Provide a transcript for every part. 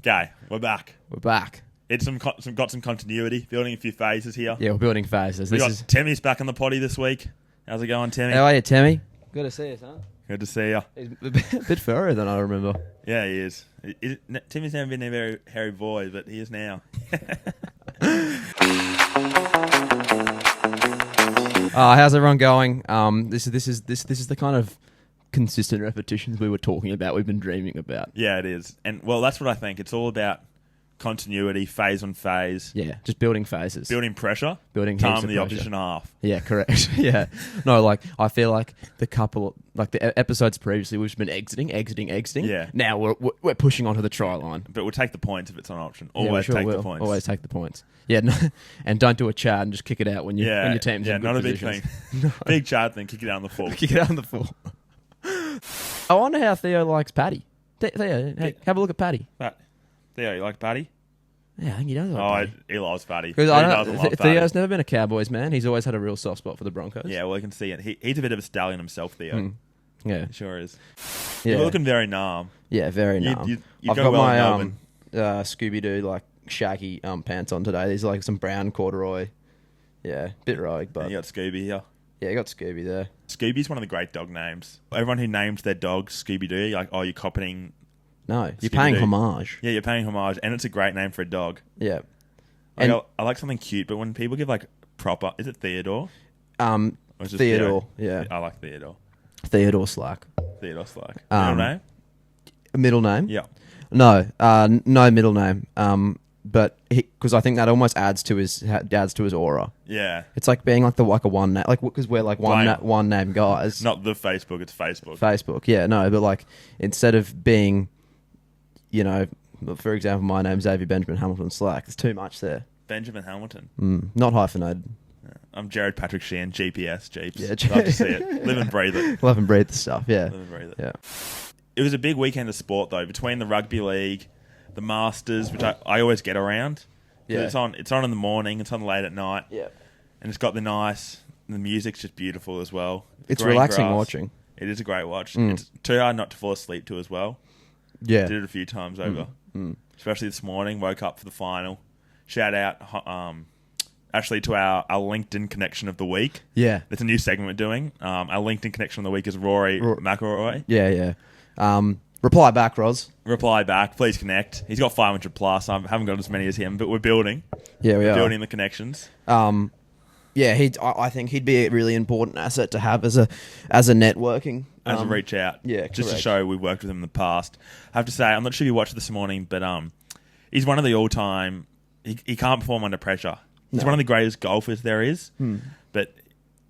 Okay, we're back. We're back. It's got some continuity, building a few phases here. Yeah, we're building phases. We got Temmy's back on the potty this week. How's it going, Temmy? How are you, Temmy? Good to see you, son. Good to see you. He's a bit furrier than I remember. Yeah, he is. Timmy's never been a very hairy boy, but he is now. How's everyone going? This is the kind of consistent repetitions we were talking about. We've been dreaming about. Yeah, it is, and well, that's what I think. It's all about continuity, phase on phase. Yeah, just building phases, building pressure, building calm the opposition half. Yeah, correct. Yeah, no, like I feel like the episodes previously we've been exiting. Yeah. Now we're pushing onto the try line. But we'll take the points if it's an option. Always take the points. Always take the points. Yeah, no, and don't do a Chad and just kick it out when your team's in good not positions. A big thing. No. Big Chad thing. Kick it out on the full. Kick it out on the full. I wonder how Theo likes Paddy. Theo, hey, have a look at Paddy. Theo, you like Paddy? Yeah, I think he does like Paddy. He loves Paddy. Theo's never been a Cowboys man. He's always had a real soft spot for the Broncos. Yeah, well, I can see it. He's a bit of a stallion himself, Theo. Yeah. He sure is. Yeah. You're looking very numb. Yeah, very numb. I've got well my Scooby-Doo like shaggy pants on today. These are like some brown corduroy. Yeah, bit rogue, but... And you got Scooby here. Yeah, you got Scooby there. Scooby's one of the great dog names. Everyone who named their dog Scooby-Doo, you're like, oh, you're copying... No, you're paying homage. Yeah, you're paying homage, and it's a great name for a dog. Yeah. I like something cute, but when people give like proper... Is it Theodore? Theodore, yeah. I like Theodore. Theodore Slack. Theodore Slack. Middle name? Middle name? Yeah. No, no middle name. But because I think that almost adds to his aura. Yeah, it's like being like a one name, like because we're like one name guys. Not the Facebook, it's Facebook. Facebook, yeah, no, but like instead of being, for example, my name's Xavier Benjamin Hamilton Slack. There's too much there. Benjamin Hamilton, not hyphenated. Yeah. I'm Jared Patrick Sheehan, GPS, Jeeps. Yeah, love to see it. Live and breathe it. Live and breathe the stuff. Yeah, live and breathe it. Yeah. It was a big weekend of sport though, between the rugby league, the Masters, which I always get around. Yeah. It's on in the morning, it's on late at night. Yeah. And it's got the music's just beautiful as well. It's relaxing watching. It is a great watch. It's too hard not to fall asleep to as well. Yeah. Did it a few times over. Especially this morning, woke up for the final. Shout out Ashley to our LinkedIn connection of the week. Yeah. It's a new segment we're doing. Our LinkedIn connection of the week is Rory McIlroy. Yeah. Reply back, Roz. Reply back. Please connect. He's got 500 plus. I haven't got as many as him, but we're building. Yeah, we're building the connections. Yeah, I think he'd be a really important asset to have as a networking. As a reach out. Yeah, just to show we've worked with him in the past. I have to say, I'm not sure if you watched this morning, but he's one of the all-time... He can't perform under pressure. He's one of the greatest golfers there is. But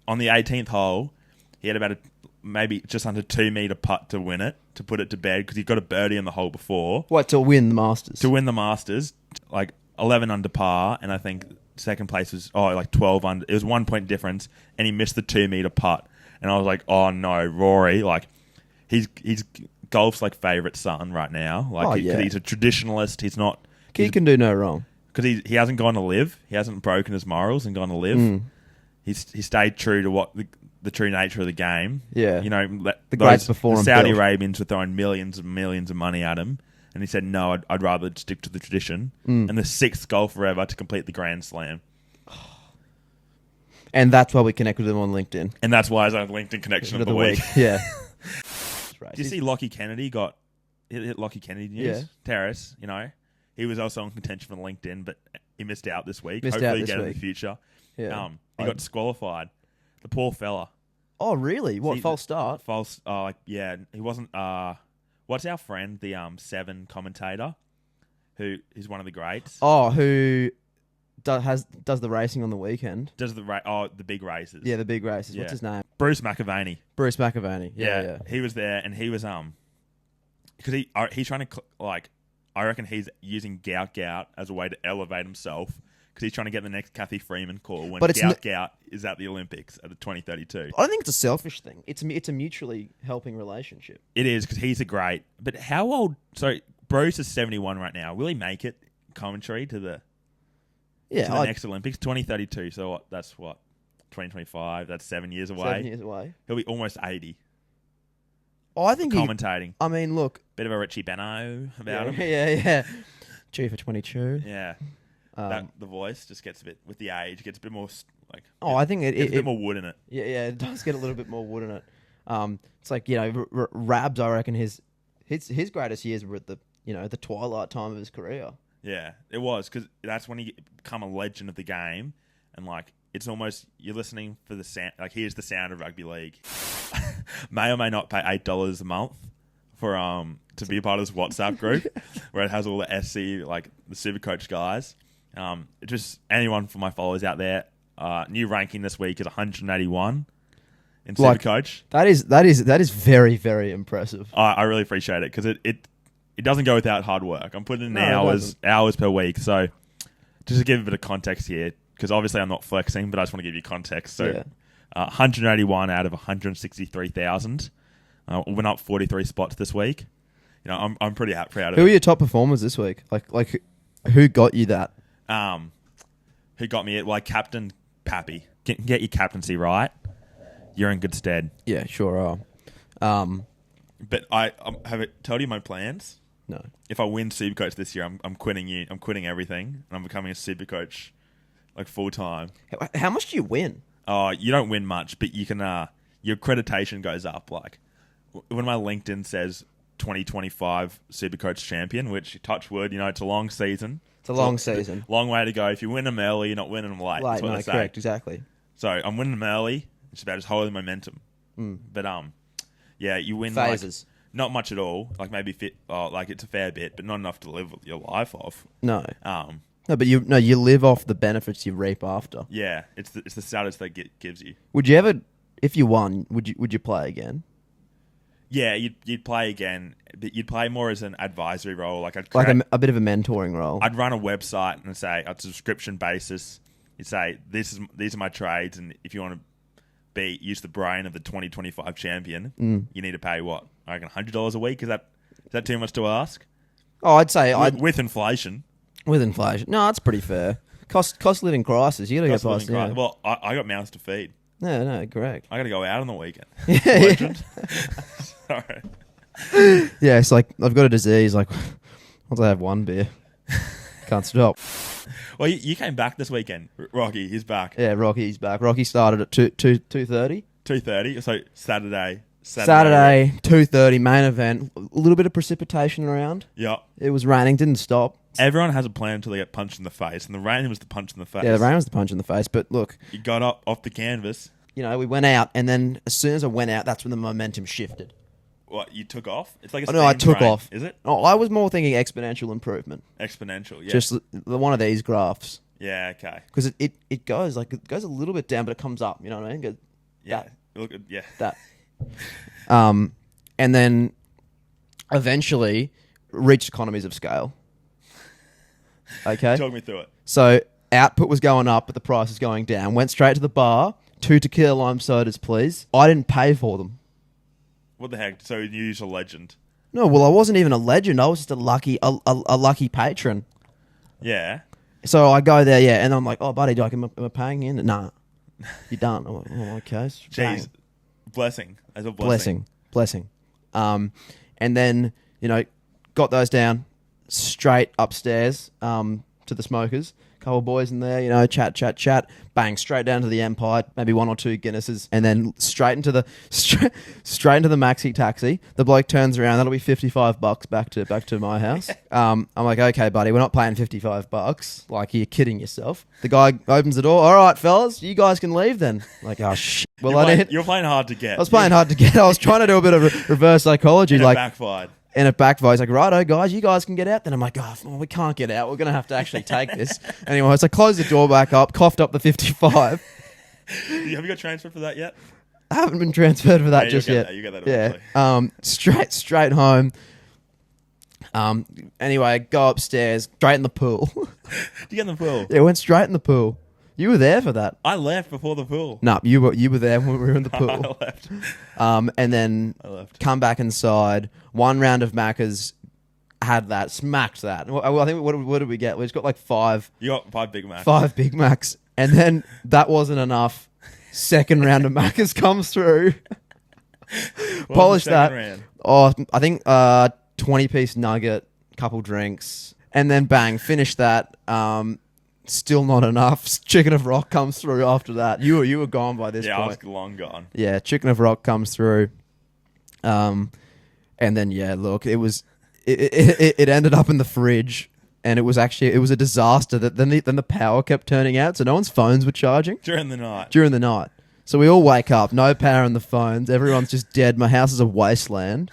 on the 18th hole, he had about maybe just under 2 metre putt to win it, to put it to bed, because he got a birdie in the hole before. What, to win the Masters? To win the Masters, like 11 under par, and I think second place was like 12 under. It was 1 point difference, and he missed the 2 metre putt. And I was like, oh no, Rory, like he's golf's like favourite son right now. Like he's a traditionalist. He's not. He can do no wrong. Because he hasn't gone to live. He hasn't broken his morals and gone to live. He stayed true to what the true nature of the game. Yeah. The greats before him. Saudi Arabians were throwing millions and millions of money at him. And he said, no, I'd rather stick to the tradition. And the 6th golfer ever to complete the Grand Slam. And that's why we connect with him on LinkedIn. And that's why I have LinkedIn connection of the week. Yeah. Did you see Lockie Kennedy hit Lockie Kennedy news? Yeah. Terrace, he was also on contention for LinkedIn, but he missed out this week. Hopefully he get it in the future. Yeah. He got disqualified. The poor fella. Oh, really? What, false start? False. Yeah. He wasn't. What's our friend, the Seven commentator, who is one of the greats? Oh, who does the racing on the weekend? Does the big races? Yeah, the big races. Yeah. What's his name? Bruce McAvaney. Bruce McAvaney. Yeah. He was there, and he was because he's trying to I reckon he's using Gout as a way to elevate himself, because he's trying to get the next Kathy Freeman call when Gout is at the Olympics at the 2032. I don't think it's a selfish thing. It's a mutually helping relationship. It is, because he's a great... But how old... So, Bruce is 71 right now. Will he make it commentary to the next Olympics? 2032, so that's what? 2025, that's 7 years away. 7 years away. He'll be almost 80. Oh, I think commentating. I mean, look... Bit of a Richie Benno about him. Yeah. G for 22. Yeah. The voice just gets a bit, with the age, gets a bit more like. I think it gets a bit more wood in it. Yeah, it does get a little bit more wood in it. It's like, Rabs, I reckon his greatest years were at the twilight time of his career. Yeah, it was, because that's when he become a legend of the game, and like it's almost you're listening for the sound. Like, here's the sound of rugby league. May or may not pay $8 a month for to be a part of this WhatsApp group where it has all the SC, like the Supercoach guys. Just anyone for my followers out there. New ranking this week is 181 in Supercoach. That is very, very impressive. I really appreciate it, because it doesn't go without hard work. I'm putting in hours per week. So just to give a bit of context here, because obviously I'm not flexing, but I just want to give you context. So 181 out of 163,000. Went up 43 spots this week. I'm pretty proud of it. Who are your top performers this week? Like who got you that? Who got me it? Like Captain Pappy. Get your captaincy right. You're in good stead. Yeah, sure are. But I have it told you my plans. No. If I win Supercoach this year, I'm quitting you. I'm quitting everything, and I'm becoming a Supercoach, like, full time. How much do you win? Oh, you don't win much, but you can. Your accreditation goes up. Like, when my LinkedIn says 2025 Supercoach champion, which, touch wood, it's a long season. It's a long season. Long way to go. If you win them early, you're not winning them late. That's what they say. Correct, exactly. So I'm winning them early. It's about just holding momentum. But yeah, you win phases. Like, not much at all. Like, maybe like it's a fair bit, but not enough to live your life off. No. No, but you live off the benefits you reap after. Yeah, it's the status that gives you. Would you ever, if you won, would you play again? Yeah, you'd play again, but you'd play more as an advisory role. Like a bit of a mentoring role. I'd run a website and say, on a subscription basis, you'd say, these are my trades, and if you want to use the brain of the 2025 champion, you need to pay what? I reckon $100 a week. Is that too much to ask? Oh, I'd say with inflation. With inflation, no, that's pretty fair. Cost of living crisis. You got to get past. Yeah. Well, I got mouths to feed. No, correct. I got to go out on the weekend. Sorry. Yeah, it's like I've got a disease. Like, once I have one beer, can't stop. Well, you came back this weekend. Rocky, he's back. Yeah, Rocky's back. Rocky started at 2:30. 2:30. So Saturday, 2:30 main event. A little bit of precipitation around. Yeah. It was raining. Didn't stop. Everyone has a plan until they get punched in the face, and the rain was the punch in the face. Yeah, the rain was the punch in the face. But look, you got up off the canvas. We went out, and then as soon as I went out, that's when the momentum shifted. What, you took off? It's like I took train. off. Is it? Oh, I was more thinking exponential improvement. Exponential, yeah. Just one of these graphs. Yeah, okay. Because it goes a little bit down, but it comes up. You know what I mean? That. And then eventually reached economies of scale. Okay. Talk me through it. So output was going up, but the price was going down. Went straight to the bar. 2 tequila lime sodas, please. I didn't pay for them. What the heck? So you use a legend? No, well, I wasn't even a legend. I was just a lucky patron. Yeah. So I go there, yeah, and I'm like, oh, buddy, am I paying in? Nah, you're done. I'm like, oh, okay. Jeez, blessing. As a blessing. Blessing. And then, got those down straight upstairs to the smokers. Couple of boys in there, chat, bang, straight down to the Empire, maybe 1 or 2 Guinnesses, and then straight into the maxi taxi. The bloke turns around, that'll be $55 back to my house. I'm like, okay, buddy, we're not paying $55. Like, you're kidding yourself. The guy opens the door. All right, fellas, you guys can leave then. Like, oh shit. Well, you're playing hard to get. I was playing hard to get. I was trying to do a bit of reverse psychology, and like backfired. And it backfired. He's like, righto, guys, you guys can get out. Then I'm like, we can't get out. We're going to have to actually take this. Anyway, so I closed the door back up, coughed up the 55. Have you got transferred for that yet? I haven't been transferred for that just yet. You get that eventually. Yeah. Straight home. Anyway, go upstairs, straight in the pool. Did you get in the pool? Yeah, went straight in the pool. You were there for that. I left before the pool. No, you were there when we were in the pool. I left. And then come back inside. 1 round of Maccas, had that, smacked that. Well, I think what did we get? We just got like 5. You got 5 Big Macs. 5 Big Macs, and then that wasn't enough. 2nd round of Maccas comes through. Polish that. Round? Oh, I think 20-piece nugget, couple drinks. And then bang, finish that. Still not enough. Chicken of Rock comes through after that. You were gone by this point. I was long gone. Yeah, Chicken of Rock comes through. And then look, it ended up in the fridge, and it was a disaster. That then the power kept turning out, so no one's phones were charging During the night. So we all wake up, no power on the phones, everyone's just dead. My house is a wasteland.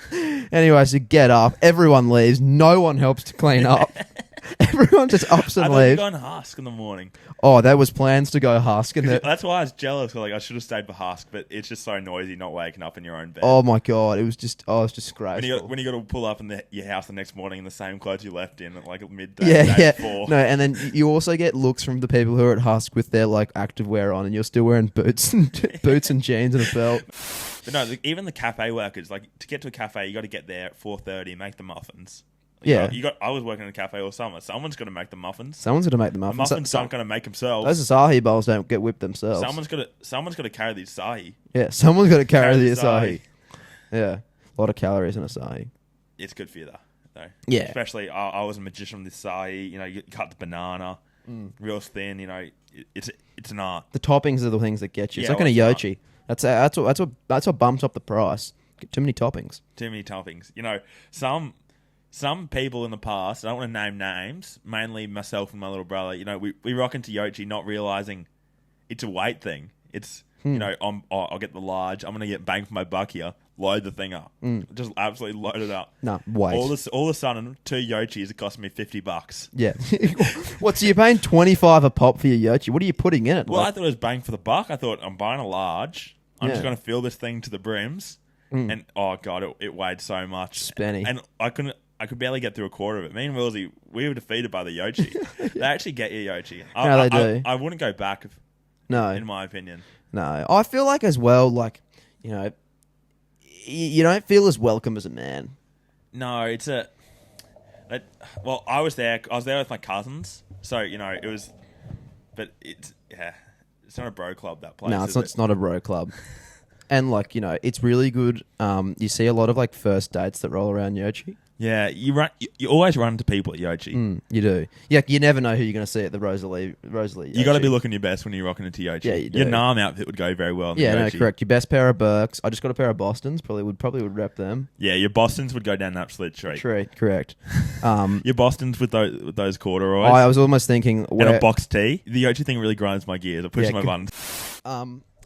Anyway, so get up, everyone leaves, no one helps to clean up. Everyone just ups and I thought leaves. you were going Husk in the morning. Oh, there was plans to go Husk. And That's why I was jealous. Like, I should have stayed for Husk, but it's just so noisy not waking up in your own bed. oh my God, it was disgraceful. When you got to pull up in your house the next morning in the same clothes you left in at like midday. Yeah. Before. No, and then you also get looks from the people who are at Husk with their like activewear on, and you're still wearing boots and jeans and a belt. But no, even the cafe workers, like to get to a cafe, you got to get there at 4:30 and make the muffins. Yeah. I was working in a cafe all summer. Someone's got to make the muffins. Someone's got to make the muffins. The muffins aren't going to make themselves. Those Asahi bowls don't get whipped themselves. Someone's got to carry the Asahi. Yeah, someone's got to carry the Asahi. Yeah, a lot of calories in Asahi. It's good for you though. Yeah. Especially, I was a magician with the Asahi. You know, you cut the banana, real thin. You know, it's an art. The toppings are the things that get you. It's Yeah, like in a well, Yochi. That's what bumps up the price. Get too many toppings. Too many toppings. You know, some people in the past, I don't want to name names, mainly myself and my little brother, you know, we rock into Yochi not realising it's a weight thing. It's, you know, I'll get the large, I'm going to get bang for my buck here, load the thing up. Just absolutely load it up. No, wait. All of a sudden, 2 Yochis, it cost me $50. Yeah. What, so you're paying $25 a pop for your Yochi? What are you putting in it? Well, I thought it was bang for the buck. I thought, I'm buying a large. I'm just Yeah. going to fill this thing to the brims. And, oh, God, it weighed so much. Spenny. And I could barely get through a quarter of it. Me and Willsey, we were defeated by the Yochi. They actually get your Yochi. No, they do. I wouldn't go back, No. in my opinion. No. I feel like as well, like, you know, you don't feel as welcome as a man. No, well, I was there with my cousins. So, you know, it was, but it's not a bro club, that place. No, it's not a bro club. And, like, you know, it's really good. You see a lot of, like, first dates that roll around Yochi. Yeah, you always run into people at Yochi. You do. Yeah, you never know who you're going to see at the Rosalie Yochi. You got to be looking your best when you're rocking into Yochi. Yeah, you do. Your Nam outfit would go very well. In Yeah, the no, Yochi. correct. Your best pair of Birks. I just got a pair of Bostons. Probably would rep them. Yeah, your Bostons would go down an absolute treat. Correct. Your Bostons with those corduroys. I was almost thinking and a box tee. The Yochi thing really grinds my gears. It pushes my buttons.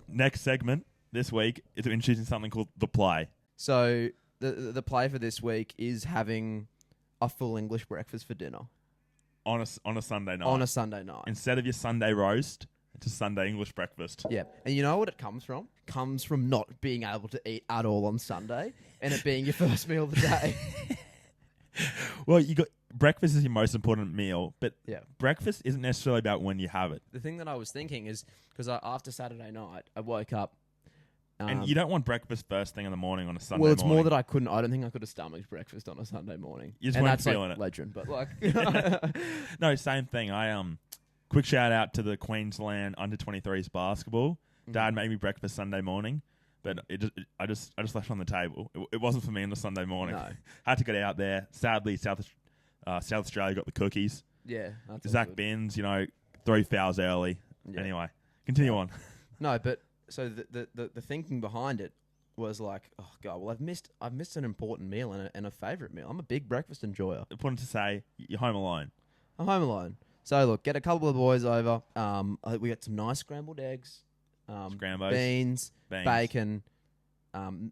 Next segment this week is introducing something called The Play. So the play for this week is having a full English breakfast for dinner. On a Sunday night. On a Sunday night. Instead of your Sunday roast, it's a Sunday English breakfast. Yeah. And you know what it comes from? Comes from not being able to eat at all on Sunday and it being your first meal of the day. Well, breakfast is your most important meal, but Yeah. breakfast isn't necessarily about when you have it. The thing that I was thinking is, because after Saturday night, I woke up. And you don't want breakfast first thing in the morning on a Sunday Well, it's morning. more that I don't think I could have stomached breakfast on a Sunday morning. You just and weren't that's like feeling it. legend, but like... No, same thing. Quick shout out to the Queensland under-23s basketball. Dad made me breakfast Sunday morning, but I just left it on the table. It wasn't for me on a Sunday morning. No. Had to get out there. Sadly, South Australia got the cookies. Yeah, that's all Zach good. Binns, 3 fouls early. Yeah. Anyway, continue on. No, but so the thinking behind it was like, oh god, well I've missed an important meal and a favourite meal. I'm a big breakfast enjoyer. Important to say, you're home alone. I'm home alone. So look, get a couple of boys over. We got some nice scrambled eggs, Scrambos. beans, Beans. bacon. Bacon.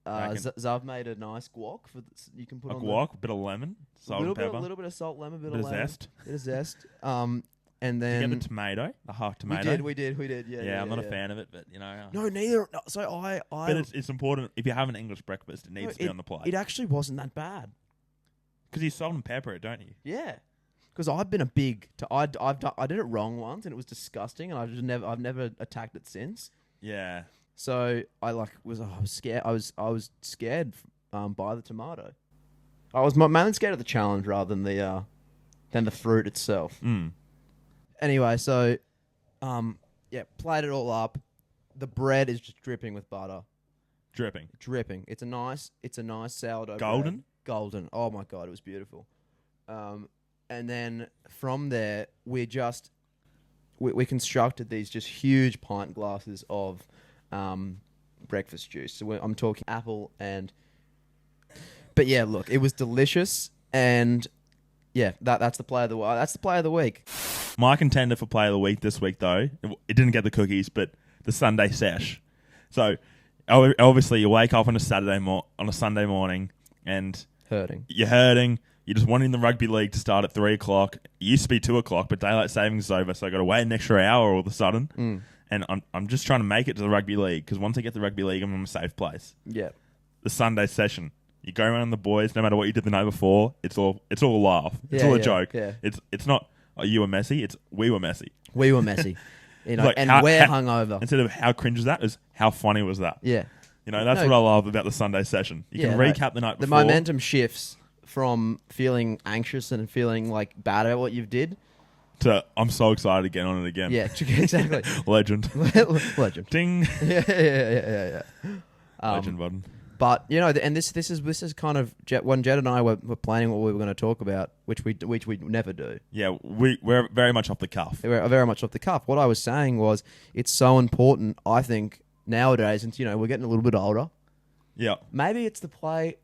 Zav made a nice guac you can put A on guac, a bit of lemon, salt and pepper. a little bit of salt, lemon, Bit of of lemon, zest. bit of zest. And Did you then get the tomato, the half tomato? we did. Yeah, I'm not a fan of it, but No, neither. No, so I. But it's important if you have an English breakfast, it needs to be on the plate. It actually wasn't that bad. Because you salt and pepper it, don't you? Yeah, because I've been a big. I did it wrong once and it was disgusting, and I've never attacked it since. Yeah. So I was scared. I was scared by the tomato. I was mainly scared of the challenge rather than the fruit itself. Anyway, so played it all up. The bread is just dripping with butter. Dripping. It's a nice sourdough. Golden? Bread. Golden. Oh my god, it was beautiful. And then from there, we constructed these just huge pint glasses of breakfast juice. So I'm talking apple and... But yeah, look, it was delicious. And yeah, that's the play of the week. That's the play of the week. My contender for play of the week this week, though, it didn't get the cookies, but the Sunday sesh. So obviously you wake up on a Sunday morning and... You're hurting. You're just wanting the rugby league to start at 3 o'clock. It used to be 2 o'clock, but daylight savings is over, so I got to wait an extra hour all of a sudden. And I'm just trying to make it to the rugby league because once I get to the rugby league, I'm in a safe place. Yeah. The Sunday session, you go around the boys. No matter what you did the night before, it's all a laugh. It's all a joke. Yeah. It's not you were messy. It's we were messy. We were messy. You know, like and we're hungover. Instead of how cringe is that, is how funny was that? Yeah. You know, that's what I love about the Sunday session. You can recap the night before. The momentum shifts from feeling anxious and feeling like bad about what you've did to I'm so excited to get on it again. Yeah, exactly. Legend. Legend. Ding. Yeah. Legend button. But you know, and this is kind of when Jed and I were planning what we were going to talk about, which we never do. Yeah, we're very much off the cuff. We're very much off the cuff. What I was saying was, it's so important. I think nowadays, since we're getting a little bit older. Yeah. Maybe it's the play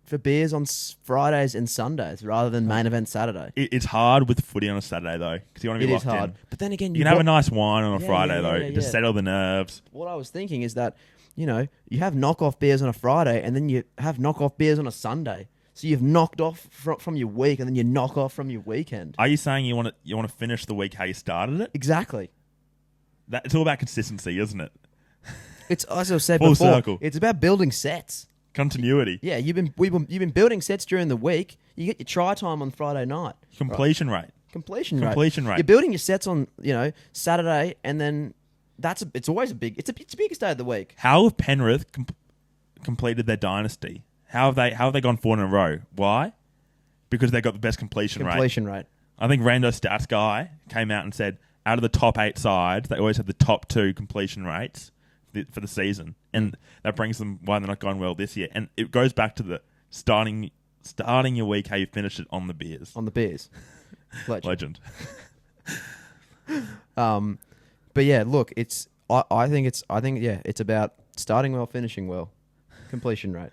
for beers on Fridays and Sundays rather than main event Saturday. It's hard with footy on a Saturday though, because you want to be locked in. It is hard, but then again, you can have a nice wine on a Friday though to settle the nerves. What I was thinking is that you have knockoff beers on a Friday and then you have knockoff beers on a Sunday. So you've knocked off from your week and then you knock off from your weekend. Are you saying you want to finish the week how you started it? Exactly. It's all about consistency, isn't it? It's, as I said Full before, circle. It's about building sets. Continuity. Yeah, you've been building sets during the week. You get your try time on Friday night. Completion rate. Completion rate. You're building your sets on Saturday, and then it's always it's the biggest day of the week. How have Penrith completed their dynasty? How have they gone 4 in a row? Why? Because they got the best completion rate. I think Rando Stats guy came out and said out of the top 8 sides, they always have the top 2 completion rates for the season, and that brings them why they're not going well this year. And it goes back to the starting your week how you finish it on the beers. Legend. But yeah, look, I think it's about starting well, finishing well, completion rate.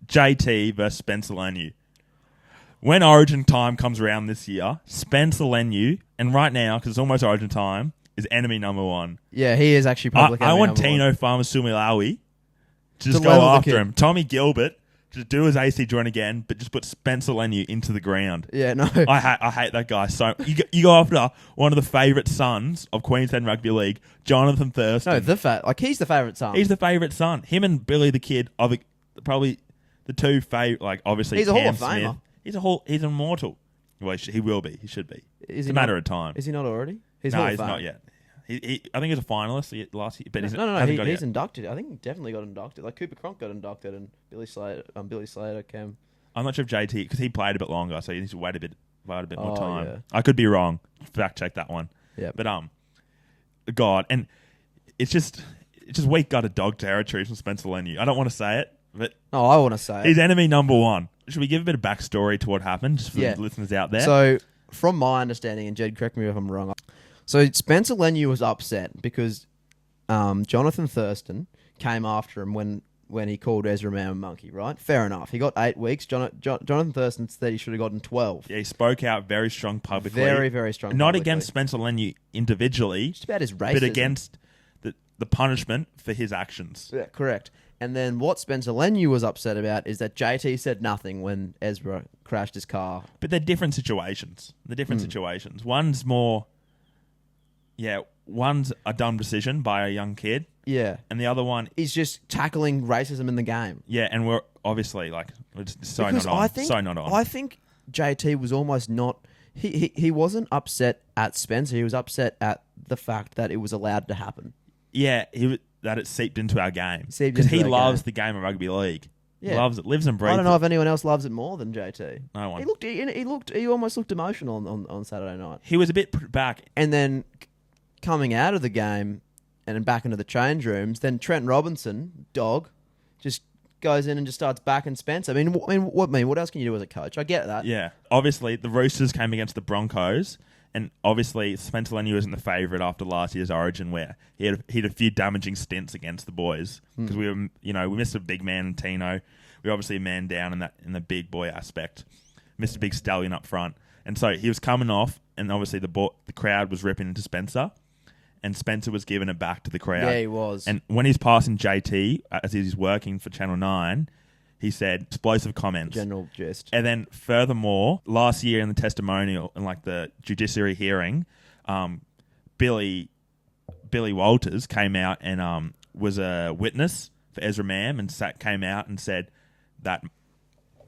JT versus Spencer Leniu. When Origin time comes around this year, Spencer Leniu, and right now because it's almost Origin time, is enemy number 1. Yeah, he is actually public enemy I want number Tino Farmasumilawi to just go after him. Tommy Gilbert, just do his AC joint again, but just put Spencer Leniu into the ground. Yeah, no. I hate that guy. So you go after one of the favourite sons of Queensland Rugby League, Jonathon Thurston. No, he's the favourite son. He's the favourite son. Him and Billy the Kid are probably the two favourite. Like obviously, he's Cam a Hall of Smith. Famer. He's immortal. Well, he will be. He should be. It's a matter of time. Is he not already? He's not yet. I think he was a finalist last year, but he's inducted. I think he definitely got inducted. Like Cooper Cronk got inducted, and Billy Slater came. I'm not sure if JT because he played a bit longer, so he needs to wait a bit more time. Yeah. I could be wrong. Fact check that one. Yeah, but God, and it's just weak gutted dog territory from Spencer Leniu. I don't want to say it, but I want to say he's enemy number 1. Should we give a bit of backstory to what happened, just for the listeners out there? So, from my understanding, and Jed, correct me if I'm wrong. So Spencer Leniu was upset because Jonathan Thurston came after him when he called Ezra Man a monkey, right? Fair enough. He got 8 weeks. Jonathan Thurston said he should have gotten 12. Yeah, he spoke out very strong publicly. Very, very strong Not publicly. against Spencer Leniu individually. Just about his racism. But against the punishment for his actions. Yeah, correct. And then what Spencer Leniu was upset about is that JT said nothing when Ezra crashed his car. But they're different situations. Situations. One's more... Yeah, one's a dumb decision by a young kid. Yeah. And the other one... is just tackling racism in the game. Yeah, and we're obviously we're just so not on. I think JT was almost not... He wasn't upset at Spencer. He was upset at the fact that it was allowed to happen. Yeah, that it seeped into our game. Because he loves the game of rugby league. Yeah. He loves it, lives and breathes it. I don't know if anyone else loves it more than JT. No one. He almost looked emotional on Saturday night. He was a bit back. And then... coming out of the game and then back into the change rooms, then Trent Robinson, dog, just goes in and just starts backing Spencer. What else can you do as a coach? I get that. Yeah. Obviously, the Roosters came against the Broncos, and obviously Spencer Leniu isn't the favourite after last year's Origin, where he had a few damaging stints against the boys because we missed a big man in Tino. We were obviously a man down in the big boy aspect. Missed a big stallion up front, and so he was coming off, and obviously the crowd was ripping into Spencer. And Spencer was giving it back to the crowd. Yeah, he was. And when he's passing JT, as he's working for Channel 9, he said explosive comments. General gist. And then furthermore, last year in the testimonial, in like the judiciary hearing, Billy Walters came out and was a witness for Ezra Mam and came out and said that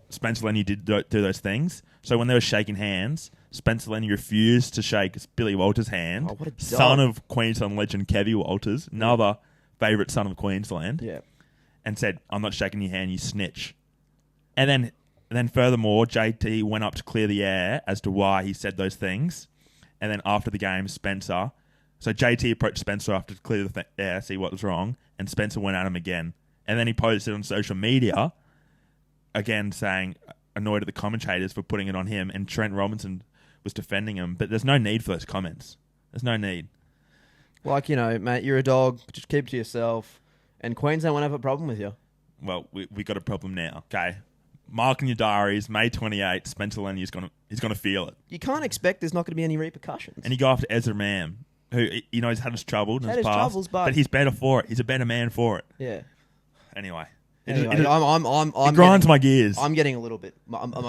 Spencer Leniu did do those things. So when they were shaking hands, Spencer Leniu refused to shake Billy Walters' hand. Oh, what a dog. Son of Queensland legend Kevy Walters, another favourite son of Queensland. Yeah. And said, "I'm not shaking your hand, you snitch." And then furthermore, JT went up to clear the air as to why he said those things. And then after the game, so JT approached Spencer after to clear the air, see what was wrong, and Spencer went at him again. And then he posted on social media, again saying, annoyed at the commentators for putting it on him, and Trent Robinson was defending him. But there's no need for those comments. There's no need. Like, mate, you're a dog, just keep it to yourself. And Queensland won't have a problem with you. Well, we got a problem now. Okay. Mark in your diaries, May 28th, Spencer Leniu's he's gonna feel it. You can't expect there's not going to be any repercussions. And you go after Ezra Mam, who, he's had his troubles in his past. Troubles, but he's better for it. He's a better man for it. Yeah. Anyway. It grinds my gears. I'm getting a little bit emotional.